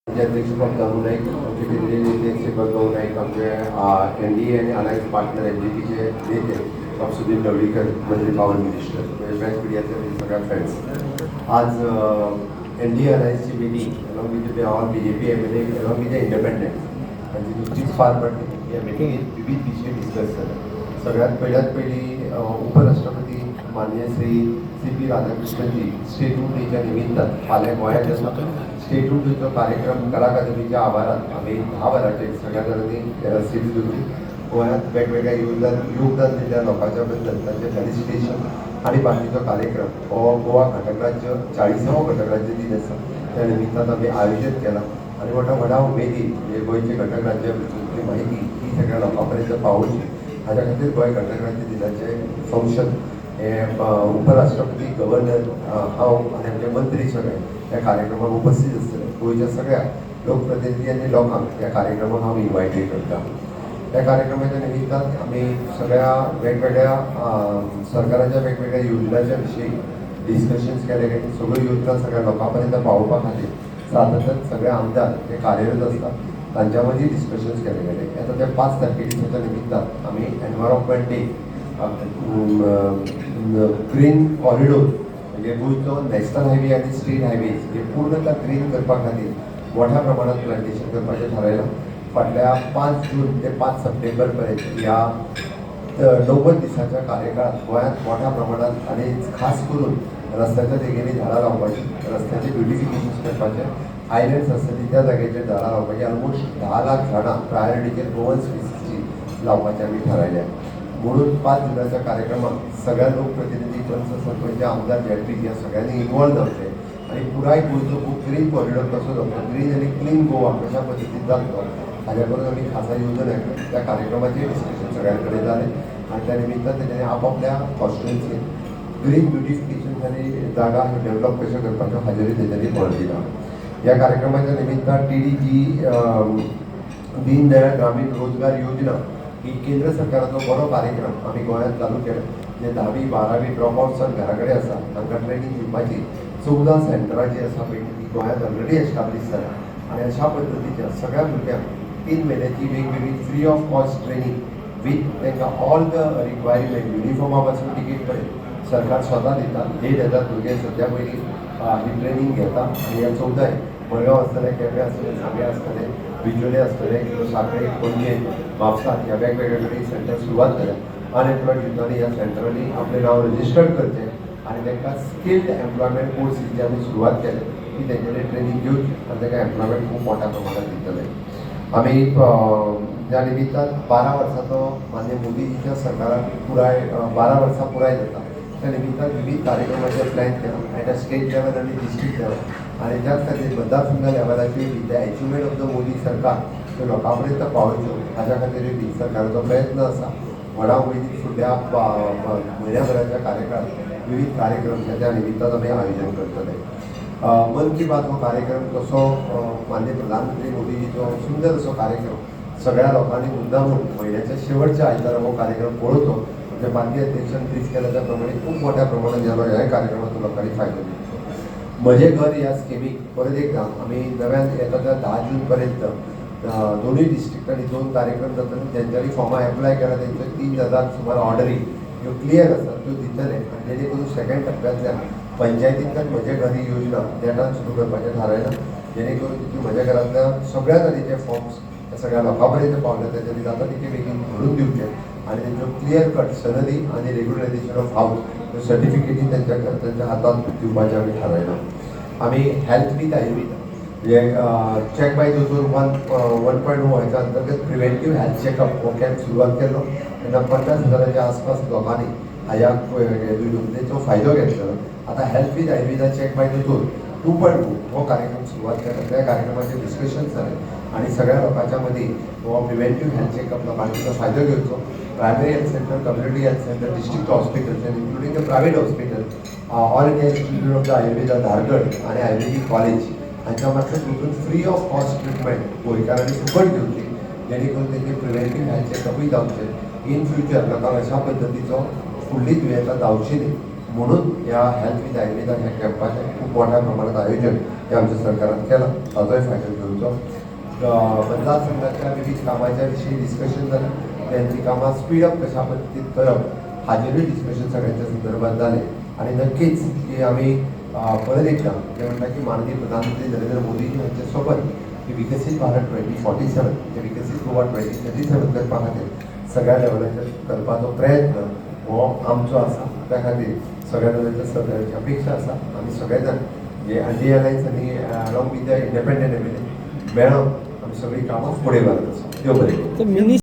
अध्यक्ष नाईक आमचे दिल्ली नेते सेवकभाऊ नाईक आमचे NDA आणि अलायन्स पार्टनर MGPचे नेते सुधीर ढवळीकर मंत्री पॉवर मिनिस्टर प्रेस मीडियाचे सगळ्या फ्रेंड्स आज NDA अलायन्सची meeting along with all BJP MLA along with independent आणि नुकतीच पार पडली. या मिटिंगेत विविध विषय डिस्कस झाले. सगळ्यात पहिली उपराष्ट्रपती माननीय श्री CP राधाकृष्णनजी स्टेटहूड डेच्या निमित्तानं फाल्यां गोंयांत आसा स्टेटहूड डेचो कार्यक्रम कला अकादमीच्या आवारात आम्ही 10 वरांचेर सगळ्या जाणांनी रसीद घेतली. गोंयांत वेगवेगळ्या योगदान दिल्ल्या लोकांच्या बद्दल तांचें फेलिसिटेशन आणि बाकीचो कार्यक्रम हो गोवा घटक राज्य 40वो घटक राज्य दीन आसा त्या निमित्तान आम्ही आयोजन केला आणि व्हडा उमेदी गोंयचे घटक राज्य भितरली म्हायती ही सगळ्या लोकां पर्यंत पावोवची हाच्या खातीर गोंय घटक राज्य दिनाचे फंक्शन हे उपराष्ट्रपती गव्हर्नर हांव आनी आमचे मंत्री सगळे ह्या कार्यक्रमाक उपस्थित आसतले. गोंयच्या सगळ्या लोकप्रतिनिधी आनी लोकांक ह्या कार्यक्रमाक हांव इन्वायटेड करता. ह्या कार्यक्रमाच्या निमित्तान आमी सगळ्या वेगवेगळ्या सरकाराच्या वेगवेगळ्या योजनांच्या विशीं डिस्कशन्स केले गेले. सगळ्यो योजना सगळ्या लोकां पर्यंत पावोवपा खातीर सातत्यान सगळे आमदार जे कार्यरत आसतात तांच्या मदीं डिस्कशन्स केले गेले. आता त्या 5 तारखेच्या निमित्तान आमी एनवायरमेंट डे ग्रीन कॉरिडोर म्हणजे गोंयचो नॅशनल हायवे आनी स्टेट हायवेज हे पूर्णतः ग्रीन करपा खातीर मोठ्या प्रमाणात प्लांटेशन करपाचें थारायलां. फाटल्या 5 जून ते 5 सप्टेंबर पर्यंत ह्या 90 दिसाच्या कार्यकाळात गोंयांत मोठ्या प्रमाणात आनी खास करून रस्त्याच्या देगेनी झाडां लावपाची रस्त्याचे ब्युटिफिकेशन करपाचे आयलँड्स आसतली त्या जाग्याचेर झाडां लावपाची ऑलमोस्ट 10 लाख झाडां प्रायोरिटीचेर गोवन स्पिसीसची लावपाचें आमी थारायल्या. म्हणून 5 जुनाच्या कार्यक्रमात सगळ्या लोकप्रतिनिधी पंच सरपंच आमदार जेडपी ह्या सगळ्यांनी इन्वॉल्व जावचे आणि पुराय गोंयचो खूब ग्रीन कॉरिडॉर कसो जावचो ग्रीन आनी क्लीन गोवा कशा पद्दतीन जातलो हाज्या करून आमी खासा येवजण आयकल्या. त्या कार्यक्रमाचेर डिस्कशन सगळ्यां कडेन जालें आनी त्या निमित्तान तेणें आपापल्या कॉन्स्टिट्युएन्सीन ग्रीन ब्युटिफिकेशन आनी जागा डेव्हलप कशें करपाच्यो हाजेरूय तेच्यांनी भर दिला. ह्या कार्यक्रमाच्या निमित्तान TDG दीन दयाळ ग्रामीण रोजगार योजना ही केंद्र सरकाराचो बरो कार्यक्रम आमी गोंयांत चालू केला. जे 10वी 12वी ड्रॉप आउट्सान घरा कडेन आसा तांकां ट्रेनींग दिवपाची 14 सेंटरां जी आसा पळय ती गोंयांत ऑलरेडी एस्टाब्लीश जाला आनी अशा पद्दतीच्या सगळ्या भुरग्यांक 3 म्हयन्याची वेगवेगळी free of cost training with तांकां ऑल द रिक्वायरमेंट युनिफॉर्मा पासून टिकेट पर्यंत सरकार स्वता दिता. 1,500 भुरगे सद्या पयलीं ही ट्रेनींग घेता आनी ह्या 14 मडगांव आसतले केपें आसतले सांगे आसतले बिचोले आसतले सांखळे पणजे म्हापसा ह्या वेगवेगळ्या कडेन सेंटर सुरवात केल्या. अनएम्प्लॉयड युथांनी ह्या सेंटरांनी आपलें नांव रजिस्टर्ड करचें आनी तांकां स्किल्ड एम्प्लॉयमेंट कोर्सीची आमी सुरवात केले की तेंगेले ट्रेनींग घेवची आनी तांकां एम्प्लॉयमेंट खूब मोठ्या प्रमाणात दितले. आमी ह्या निमित्तान 12 वर्साचो माननीय मोदीजीच्या सरकाराक पुराय 12 वर्सां पुराय जाता त्या निमित्तान विविध कार्यक्रमाचे प्लॅन केला एट अ स्टेट लेवल आनी डिस्ट्रिक्ट लेवल आनी त्याच खातीर मतदारसंघ लेवलाचेर the achievement of the Modi सरकार त्यो लोकां पर्यंत पावोवच्यो हाच्या खातीर सरकाराचो प्रयत्न आसा. व्हडा उमेदीन फुडल्या म्हयन्याभराच्या कार्यकाळात विविध कार्यक्रम त्या निमित्तान आमी आयोजन करतले. मन की बात हो कार्यक्रम तसो माननीय प्रधानमंत्री मोदीजीचो सुंदर असो कार्यक्रम सगळ्या लोकांनी मुद्दामून म्हयन्याच्या शेवटच्या आयतारा हो कार्यक्रम पळोवचो. म्हणजे पार्टी अध्यक्षान ट्वीट केल्या त्या प्रमाणे खूब मोठ्या प्रमाणात ह्या कार्यक्रमाचो लोकांनी फायदो घेतलो. म्हजे घर ह्या स्किमीक परत एकदा आमी नव्यान येता त्या 10 जून पर्यंत दोनूय डिस्ट्रिक्टांनी 2 कार्यक्रम जातले. ज्यांच्यानी फॉर्मां एप्लाय केला तेंच्यो 3000 सुमार ऑर्डरी ह्यो क्लियर आसात त्यो दितले आनी जेणे करून सेकंड टप्प्यांतल्यान पंचायतींतल्यान म्हजे घर ही योजना देटान सुरू करपाचें थारायलां. जेणे करून तितून म्हज्या घरांतल्या सगळ्या तरेचे फॉर्म्स त्या सगळ्या लोकां पर्यंत पावले तेच्यानी जाता तितके बेगीन भरून दिवचे आनी तेंच्यो क्लियर कट सनदी आनी रेग्युलरायझेशन ऑफ हावस ह्यो सर्टिफिकेटी त्यांच्या हातांत दिवपाचें आमी थारायलां. आमी हेल्थ विथ आयुर्वेदा म्हणजे चॅक बाय दोतोर 1.0 हाच्या अंतर्गत प्रिव्हेंटीव हेल्थ चॅकअप हो कॅम्प सुरवात केलो तेन्ना 50,000च्या आसपास लोकांनी ह्या योजनेचो फायदो घेतलो. आता health with Ayurveda check by दोतोर 2.0 हो कार्यक्रम सुरवात केला. त्या कार्यक्रमाचे डिस्कशन जाले आनी सगळ्या लोकांच्या मदीं हो प्रिव्हेंटीव हेल्थ चॅकअप लोकांनी त्याचा फायदो घेवचो. Primary health centre, community health centre, district hospitals आनी including the private hospital, all India institute of the Ayurveda Dhargal आनी आयुर्वेदिक कॉलेज हांच्या मार्फत वचून फ्री ऑफ कॉस्ट ट्रिटमेंट गोंयकारांनी फुकट घेवची जेणे करून तेंचे प्रिव्हेंटीव हेल्थ चॅकअपूय जावचे. इन फ्युचर लोकांक अशा पद्दतीचो फुडली दुयेंसां जावची न्ही म्हणून ह्या हेल्थ विथ आयुर्वेदा ह्या कॅम्पाचें खूब मोठ्या प्रमाणात आयोजन हे आमच्या सरकारान केला ताजोय फायदो घेवचो. मतदारसंघाच्या विविध कामाच्या विशीं डिस्कशन जालें, त्यांची कामां स्पीड अप कशा पद्दतीन करप हाजेरूय डिस्कशन सगळ्यांच्या संदर्भात जालें. आणि नक्कीच की आम्ही परत एकदा ते म्हणटा की माननीय प्रधानमंत्री नरेंद्र मोदीजी हांचे सोबत विकसीत भारत 2047 ते विकसीत गोवा 2037 करपा खातीर सगळ्या लेवलाचेर करपाचो प्रयत्न हो आमचो आसा. त्या खातीर सगळ्या लेवलाच्या सरकाराची अपेक्षा आसा आमी सगळे जाण जे एनडीए अलायन्स आनी along with the independent MLA मेळून आमी सगळीं कामां फुडें व्हरत आसा. देव बरें करूं.